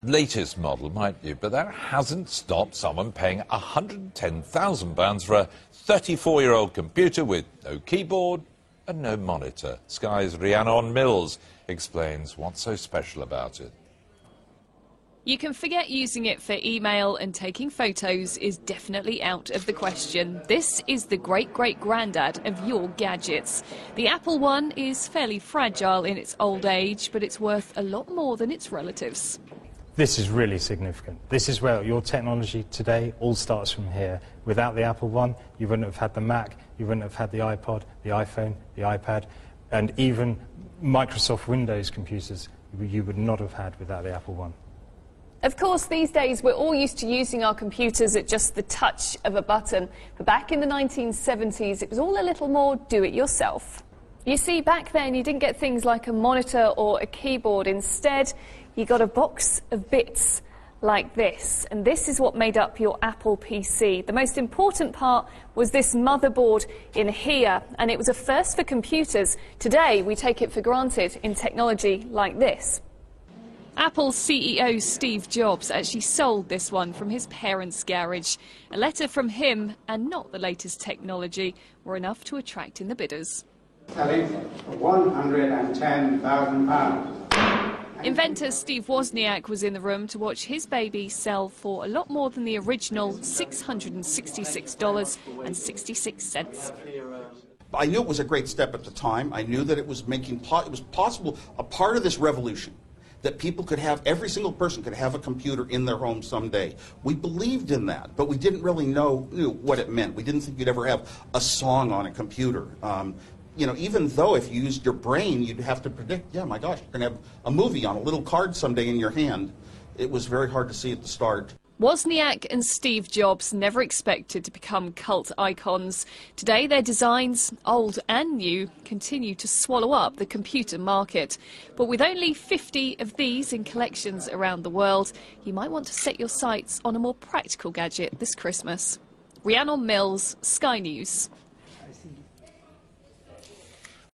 latest model, might you? But that hasn't stopped someone paying £110,000 for a 34-year-old computer with no keyboard and no monitor. Sky's Rhiannon Mills explains what's so special about it. You can forget using it for email, and taking photos is definitely out of the question. This is the great-great-granddad of your gadgets. The Apple One is fairly fragile in its old age, but it's worth a lot more than its relatives. This is really significant. This is where your technology today all starts from here. Without the Apple One, you wouldn't have had the Mac, you wouldn't have had the iPod, the iPhone, the iPad, and even Microsoft Windows computers you would not have had without the Apple One. Of course, these days we're all used to using our computers at just the touch of a button. But back in the 1970s, it was all a little more do-it-yourself. You see, back then you didn't get things like a monitor or a keyboard. Instead, you got a box of bits like this. And this is what made up your Apple PC. The most important part was this motherboard in here, and it was a first for computers. Today, we take it for granted in technology like this. Apple's CEO Steve Jobs actually sold this one from his parents' garage. A letter from him and not the latest technology were enough to attract in the bidders. Selling for £110,000. Inventor Steve Wozniak was in the room to watch his baby sell for a lot more than the original $666.66. I knew it was a great step at the time. I knew that it was it was possible, a part of this revolution, that people could have, every single person could have a computer in their home someday. We believed in that, but we didn't really know what it meant. We didn't think you'd ever have a song on a computer. You know, even though if you used your brain, you'd have to predict, yeah, my gosh, you're going to have a movie on a little card someday in your hand. It was very hard to see at the start. Wozniak and Steve Jobs never expected to become cult icons. Today, their designs, old and new, continue to swallow up the computer market. But with only 50 of these in collections around the world, you might want to set your sights on a more practical gadget this Christmas. Rhiannon Mills, Sky News.